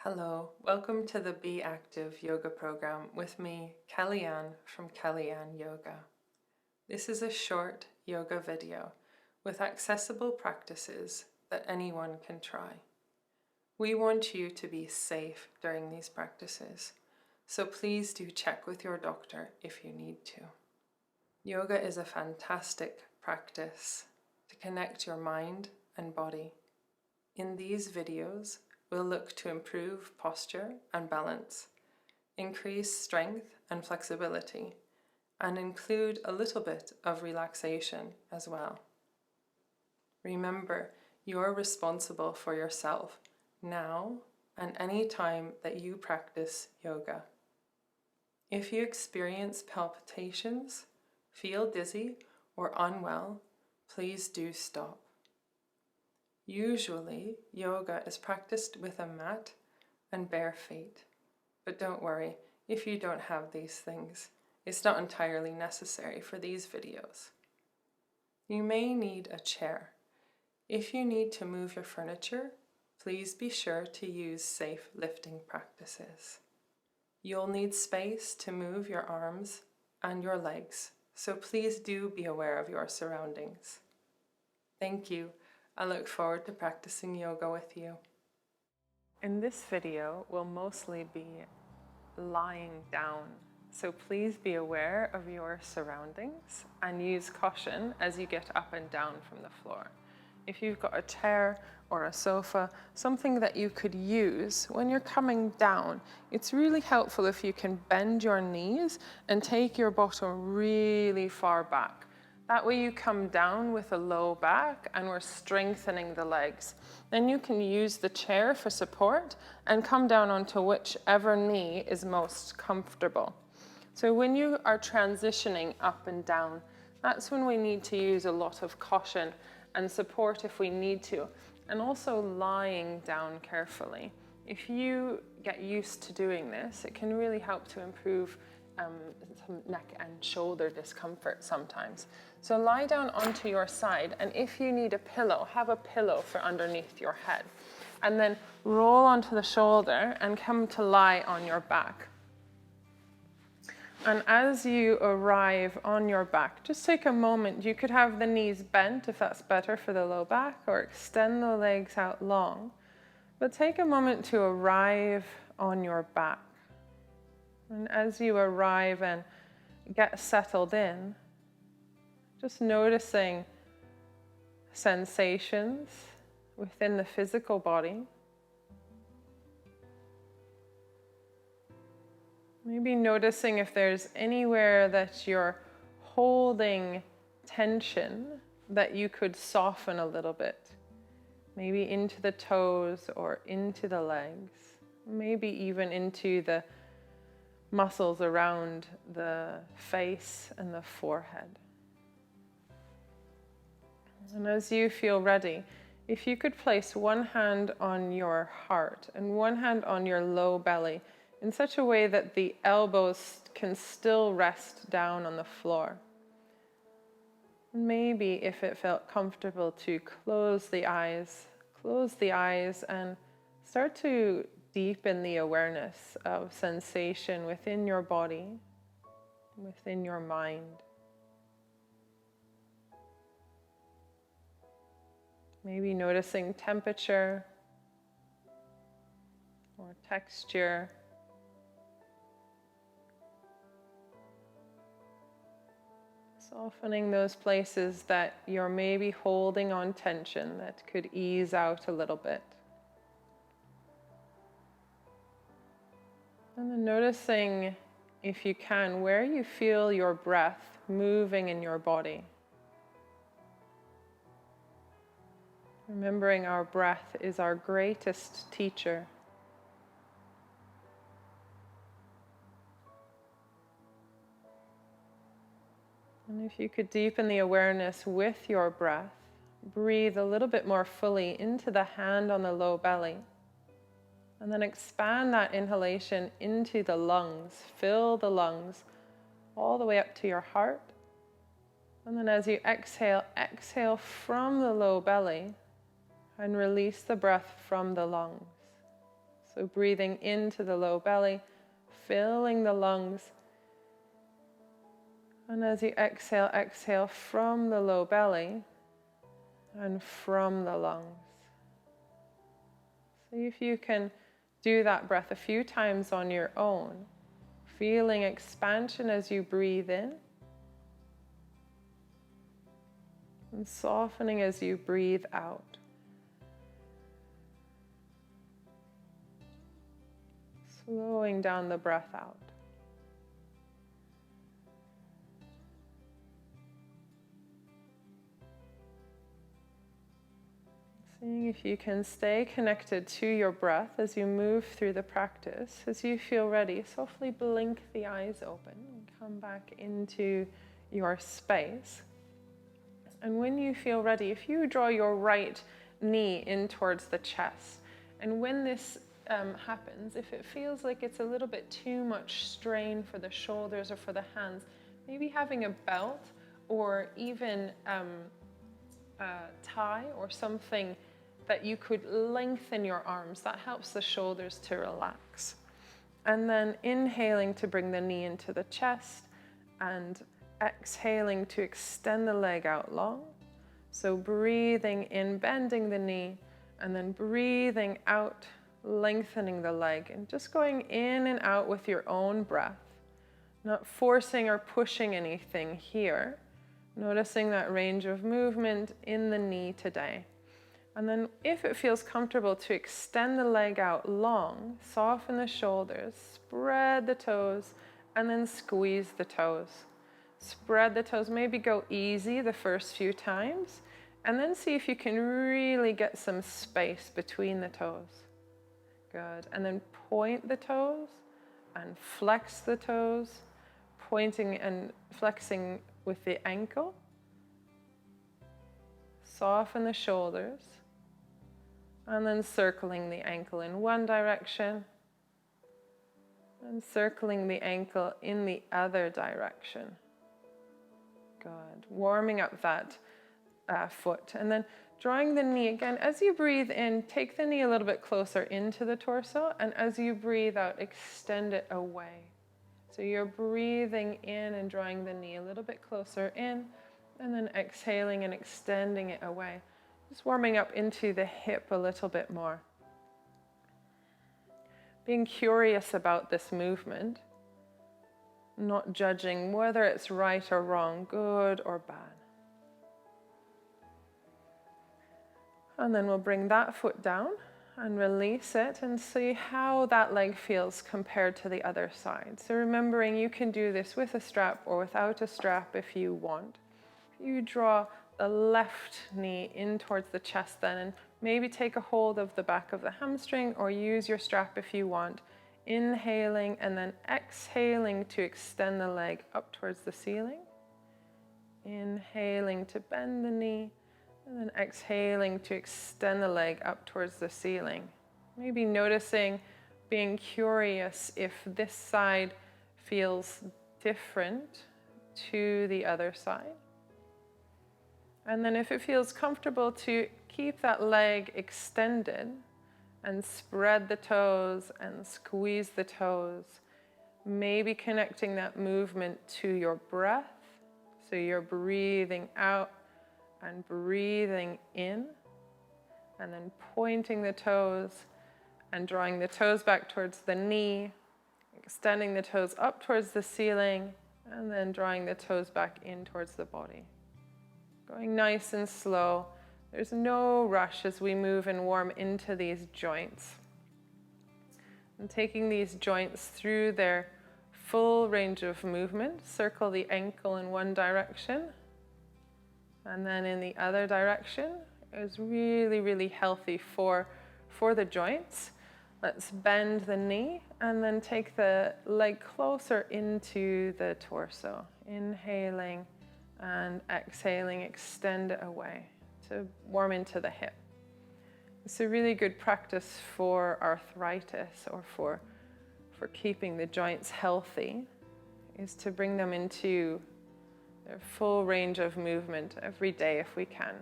Hello, welcome to the Be Active yoga program with me, Kellyann from Kellyannyoga. This is a short yoga video with accessible practices that anyone can try. We want you to be safe during these practices, so please do check with your doctor if you need to. Yoga is a fantastic practice to connect your mind and body. In these videos, we'll look to improve posture and balance, increase strength and flexibility, and include a little bit of relaxation as well. Remember, you're responsible for yourself now and any time that you practice yoga. If you experience palpitations, feel dizzy, or unwell, please do stop. Usually, yoga is practiced with a mat and bare feet. But don't worry, if you don't have these things, it's not entirely necessary for these videos. You may need a chair. If you need to move your furniture, please be sure to use safe lifting practices. You'll need space to move your arms and your legs, so please do be aware of your surroundings. Thank you. I look forward to practicing yoga with you. In this video, we'll mostly be lying down, so please be aware of your surroundings and use caution as you get up and down from the floor. If you've got a chair or a sofa, something that you could use when you're coming down, it's really helpful if you can bend your knees and take your bottom really far back. That way you come down with a low back and we're strengthening the legs. Then you can use the chair for support and come down onto whichever knee is most comfortable. So when you are transitioning up and down, that's when we need to use a lot of caution and support if we need to, and also lying down carefully. If you get used to doing this, it can really help to improve some neck and shoulder discomfort sometimes. So lie down onto your side, and if you need a pillow, have a pillow for underneath your head. And then roll onto the shoulder and come to lie on your back. And as you arrive on your back, just take a moment. You could have the knees bent if that's better for the low back, or extend the legs out long. But take a moment to arrive on your back. And as you arrive and get settled in, just noticing sensations within the physical body. Maybe noticing if there's anywhere that you're holding tension that you could soften a little bit. Maybe into the toes or into the legs. Maybe even into the muscles around the face and the forehead. And as you feel ready, if you could place one hand on your heart and one hand on your low belly in such a way that the elbows can still rest down on the floor. Maybe if it felt comfortable to close the eyes and start to deepen the awareness of sensation within your body, within your mind. Maybe noticing temperature or texture. Softening those places that you're maybe holding on tension that could ease out a little bit. And then noticing, if you can, where you feel your breath moving in your body. Remembering our breath is our greatest teacher. And if you could deepen the awareness with your breath, breathe a little bit more fully into the hand on the low belly. And then expand that inhalation into the lungs. Fill the lungs all the way up to your heart. And then as you exhale, exhale from the low belly and release the breath from the lungs. So breathing into the low belly, filling the lungs. And as you exhale, exhale from the low belly and from the lungs. See if you can do that breath a few times on your own, feeling expansion as you breathe in and softening as you breathe out. Slowing down the breath out. Seeing if you can stay connected to your breath as you move through the practice. As you feel ready, softly blink the eyes open and come back into your space. And when you feel ready, if you draw your right knee in towards the chest, and when this happens, if it feels like it's a little bit too much strain for the shoulders or for the hands, maybe having a belt or even a tie or something that you could lengthen your arms, that helps the shoulders to relax. And then inhaling to bring the knee into the chest and exhaling to extend the leg out long. So breathing in, bending the knee, and then breathing out, lengthening the leg, and just going in and out with your own breath, not forcing or pushing anything here. Noticing that range of movement in the knee today. And then if it feels comfortable to extend the leg out long, soften the shoulders, spread the toes, and then squeeze the toes. Spread the toes, maybe go easy the first few times, and then see if you can really get some space between the toes. Good. And then point the toes and flex the toes, pointing and flexing with the ankle. Soften the shoulders. And then circling the ankle in one direction. And circling the ankle in the other direction. Good. Warming up that foot. And then drawing the knee again. As you breathe in, take the knee a little bit closer into the torso. And as you breathe out, extend it away. So you're breathing in and drawing the knee a little bit closer in, and then exhaling and extending it away. Just warming up into the hip a little bit more. Being curious about this movement, not judging whether it's right or wrong, good or bad. And then we'll bring that foot down and release it and see how that leg feels compared to the other side. So remembering you can do this with a strap or without a strap if you want. You draw the left knee in towards the chest then, and maybe take a hold of the back of the hamstring or use your strap if you want. Inhaling and then exhaling to extend the leg up towards the ceiling. Inhaling to bend the knee. And then exhaling to extend the leg up towards the ceiling. Maybe noticing, being curious if this side feels different to the other side. And then if it feels comfortable to keep that leg extended and spread the toes and squeeze the toes, maybe connecting that movement to your breath. So you're breathing out and breathing in, and then pointing the toes and drawing the toes back towards the knee, extending the toes up towards the ceiling, and then drawing the toes back in towards the body. Going nice and slow. There's no rush as we move and warm into these joints. And taking these joints through their full range of movement. Circle the ankle in one direction, and then in the other direction is really, really healthy for the joints. Let's bend the knee and then take the leg closer into the torso. Inhaling and exhaling, extend it away to warm into the hip. It's a really good practice for arthritis or for keeping the joints healthy, is to bring them into their full range of movement every day if we can.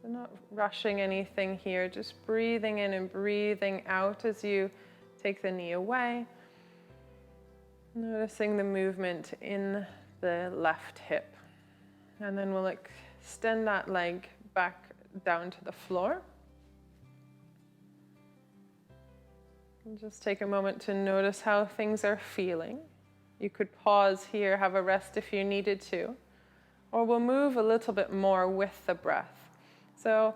So So not rushing anything here, just breathing in and breathing out as you take the knee away. Noticing the movement in the left hip. And then we'll extend that leg back down to the floor. And just take a moment to notice how things are feeling. You could pause here, have a rest if you needed to, or we'll move a little bit more with the breath. So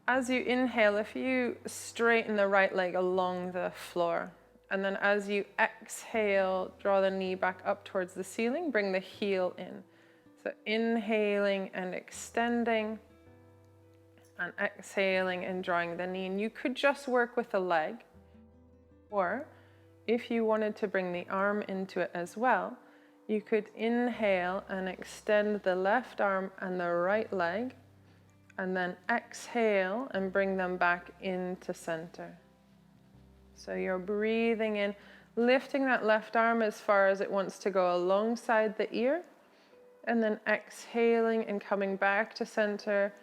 as you inhale, if you straighten the right leg along the floor, and then as you exhale, draw the knee back up towards the ceiling, bring the heel in. So inhaling and extending, and exhaling and drawing the knee. And you could just work with the leg, or if you wanted to bring the arm into it as well, you could inhale and extend the left arm and the right leg, and then exhale and bring them back into center. So you're breathing in, lifting that left arm as far as it wants to go alongside the ear, and then exhaling and coming back to center.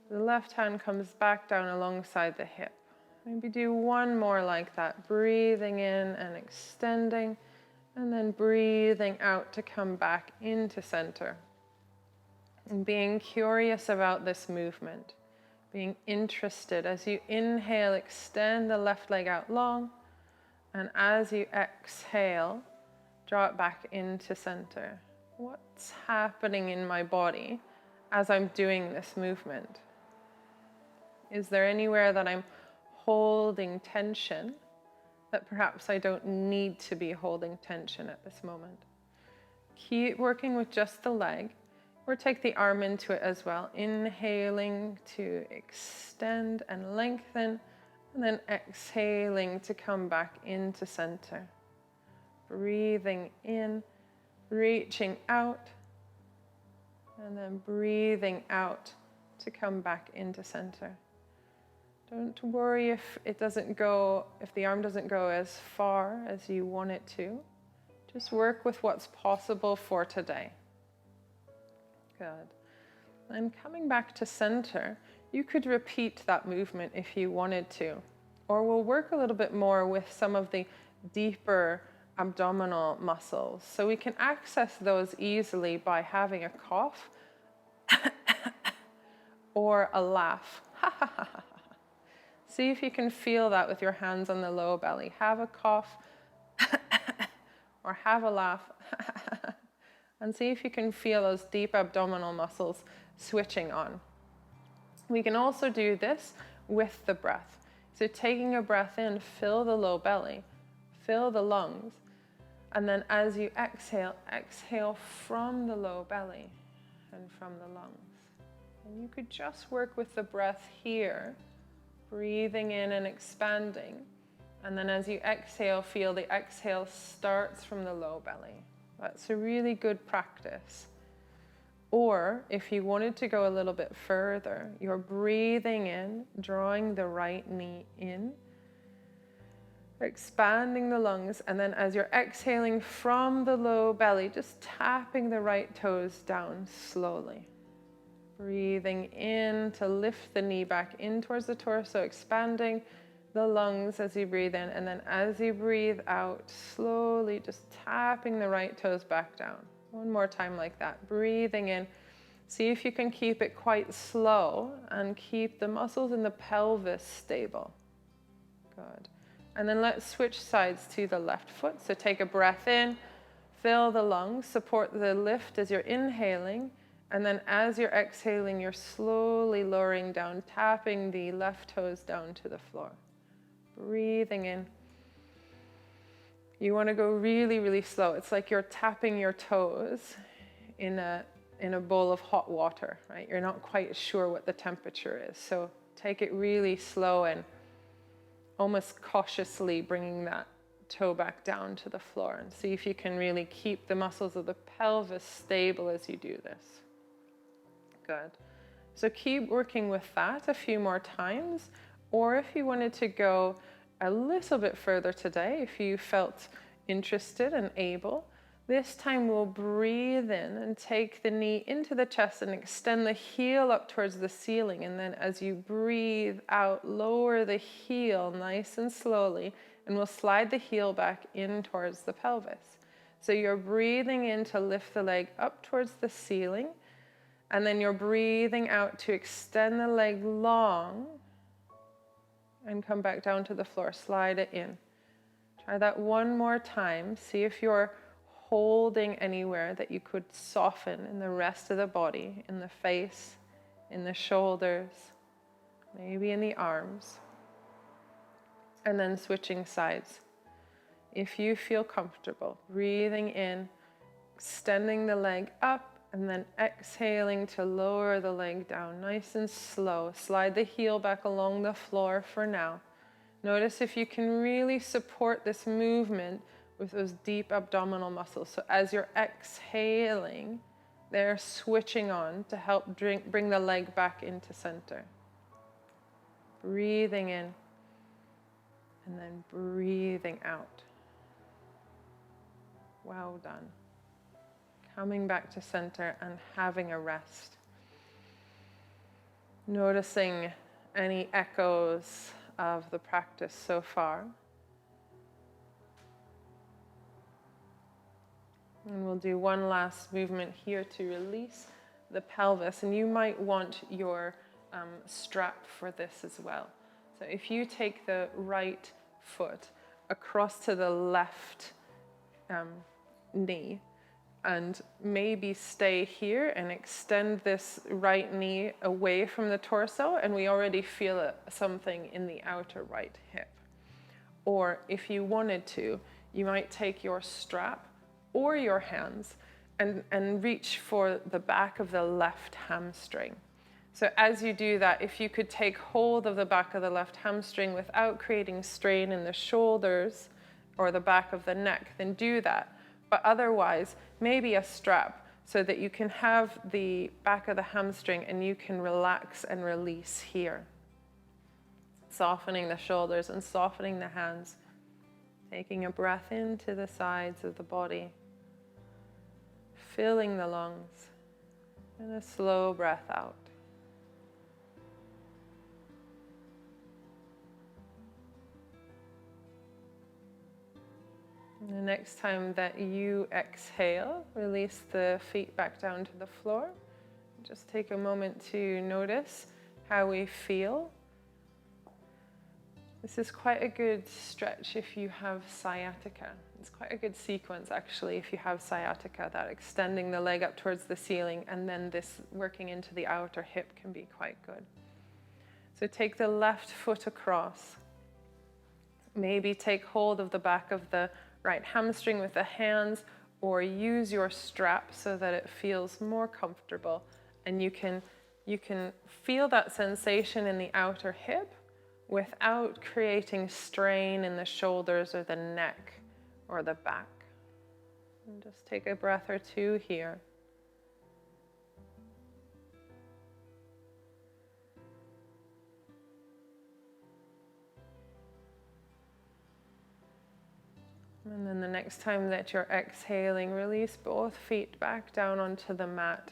The left hand comes back down alongside the hip. Maybe do one more like that, breathing in and extending, and then breathing out to come back into center. And being curious about this movement, being interested. As you inhale, extend the left leg out long, and as you exhale, draw it back into center. What's happening in my body as I'm doing this movement? Is there anywhere that I'm holding tension that perhaps I don't need to be holding tension at this moment? Keep working with just the leg, or take the arm into it as well. Inhaling to extend and lengthen, and then exhaling to come back into center. Breathing in, reaching out, and then breathing out to come back into center. Don't worry if the arm doesn't go as far as you want it to. Just work with what's possible for today. Good. And coming back to center, you could repeat that movement if you wanted to. Or we'll work a little bit more with some of the deeper abdominal muscles. So we can access those easily by having a cough or a laugh. See if you can feel that with your hands on the low belly. Have a cough or have a laugh. And see if you can feel those deep abdominal muscles switching on. We can also do this with the breath. So taking a breath in, fill the low belly, fill the lungs, and then as you exhale, exhale from the low belly and from the lungs. And you could just work with the breath here, breathing in and expanding. And then as you exhale, feel the exhale starts from the low belly. That's a really good practice. Or if you wanted to go a little bit further, you're breathing in, drawing the right knee in, expanding the lungs, and then as you're exhaling from the low belly, just tapping the right toes down slowly. Breathing in to lift the knee back in towards the torso, expanding the lungs as you breathe in, and then as you breathe out, slowly just tapping the right toes back down. One more time like that. Breathing in. See if you can keep it quite slow and keep the muscles in the pelvis stable. Good. And then let's switch sides to the left foot. So take a breath in, fill the lungs, support the lift as you're inhaling, and then as you're exhaling, you're slowly lowering down, tapping the left toes down to the floor. Breathing in. You want to go really, really slow. It's like you're tapping your toes in a bowl of hot water, right? You're not quite sure what the temperature is. So take it really slow and almost cautiously bringing that toe back down to the floor, and see if you can really keep the muscles of the pelvis stable as you do this. Good. So keep working with that a few more times, or if you wanted to go a little bit further today, if you felt interested and able, This time we'll breathe in and take the knee into the chest and extend the heel up towards the ceiling. And then as you breathe out, lower the heel nice and slowly, and we'll slide the heel back in towards the pelvis. So you're breathing in to lift the leg up towards the ceiling, and then you're breathing out to extend the leg long and come back down to the floor. Slide it in. Try that one more time. See if you're holding anywhere that you could soften in the rest of the body, in the face, in the shoulders, maybe in the arms. And then switching sides. If you feel comfortable, breathing in, extending the leg up, and then exhaling to lower the leg down, nice and slow. Slide the heel back along the floor for now. Notice if you can really support this movement with those deep abdominal muscles. So as you're exhaling, they're switching on to help bring the leg back into center. Breathing in and then breathing out. Well done. Coming back to center and having a rest. Noticing any echoes of the practice so far. And we'll do one last movement here to release the pelvis. And you might want your strap for this as well. So if you take the right foot across to the left knee, and maybe stay here and extend this right knee away from the torso, and we already feel something in the outer right hip. Or if you wanted to, you might take your strap or your hands and reach for the back of the left hamstring. So as you do that, if you could take hold of the back of the left hamstring without creating strain in the shoulders or the back of the neck, then do that. But otherwise, maybe a strap so that you can have the back of the hamstring and you can relax and release here. Softening the shoulders and softening the hands. Taking a breath into the sides of the body. Filling the lungs. And a slow breath out. The next time that you exhale, release the feet back down to the floor. Just take a moment to notice how we feel. This is quite a good stretch if you have sciatica. It's quite a good sequence actually if you have sciatica, that extending the leg up towards the ceiling and then this working into the outer hip can be quite good. So take the left foot across. Maybe take hold of the back of the right hamstring with the hands, or use your strap so that it feels more comfortable, and you can feel that sensation in the outer hip without creating strain in the shoulders or the neck or the back. And just take a breath or two here. And then the next time that you're exhaling, release both feet back down onto the mat.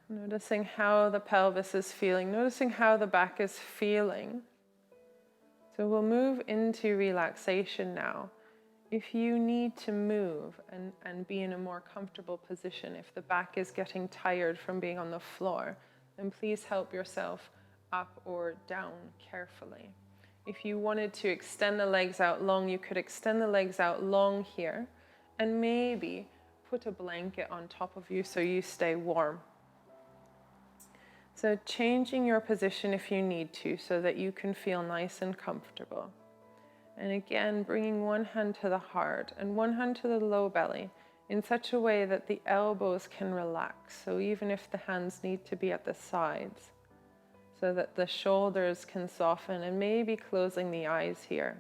Noticing how the pelvis is feeling, noticing how the back is feeling. So we'll move into relaxation now. If you need to move and be in a more comfortable position, if the back is getting tired from being on the floor, then please help yourself up or down carefully. If you wanted to extend the legs out long, you could extend the legs out long here and maybe put a blanket on top of you so you stay warm. So changing your position if you need to so that you can feel nice and comfortable. And again, bringing one hand to the heart and one hand to the low belly in such a way that the elbows can relax. So even if the hands need to be at the sides, so that the shoulders can soften, and maybe closing the eyes here.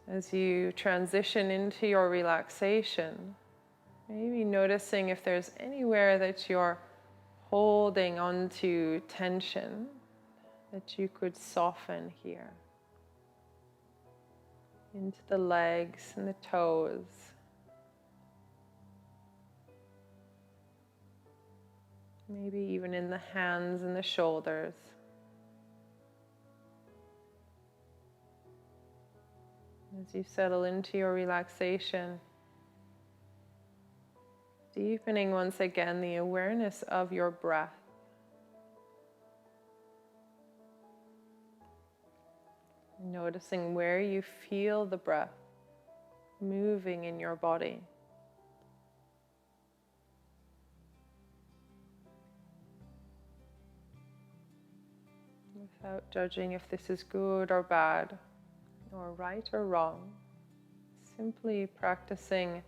As you transition into your relaxation, maybe noticing if there's anywhere that you're holding onto tension that you could soften here. into the legs and the toes. Maybe even in the hands and the shoulders. As you settle into your relaxation, deepening once again the awareness of your breath. Noticing where you feel the breath moving in your body. Without judging if this is good or bad, or right or wrong. Simply practicing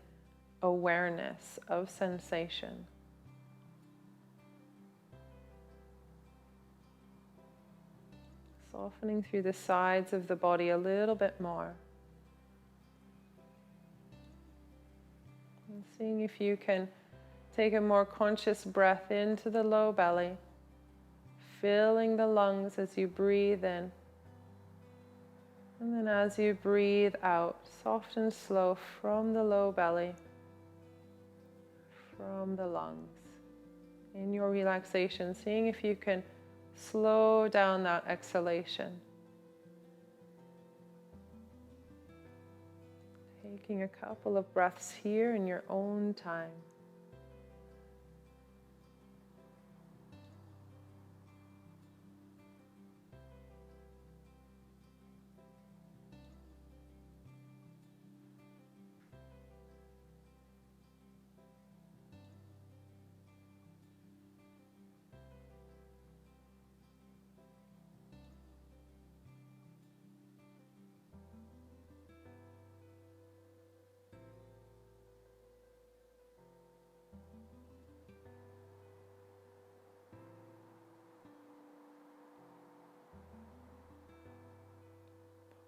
awareness of sensation. Softening through the sides of the body a little bit more. And seeing if you can take a more conscious breath into the low belly, filling the lungs as you breathe in. And then as you breathe out, soft and slow from the low belly, from the lungs. In your relaxation, seeing if you can slow down that exhalation. Taking a couple of breaths here in your own time.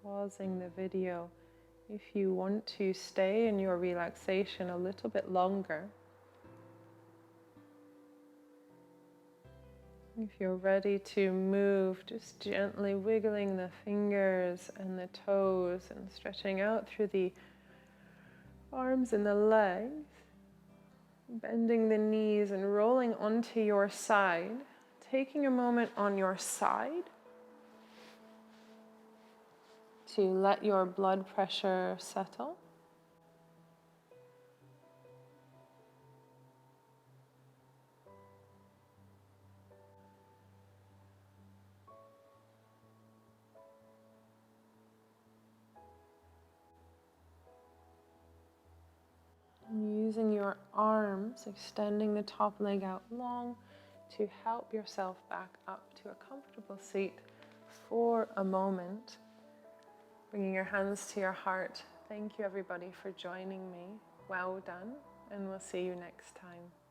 Pausing the video if you want to stay in your relaxation a little bit longer. If you're ready to move, just gently wiggling the fingers and the toes and stretching out through the arms and the legs, bending the knees and rolling onto your side, taking a moment on your side to let your blood pressure settle. And using your arms, extending the top leg out long to help yourself back up to a comfortable seat for a moment. Bringing your hands to your heart. Thank you everybody for joining me. Well done, and we'll see you next time.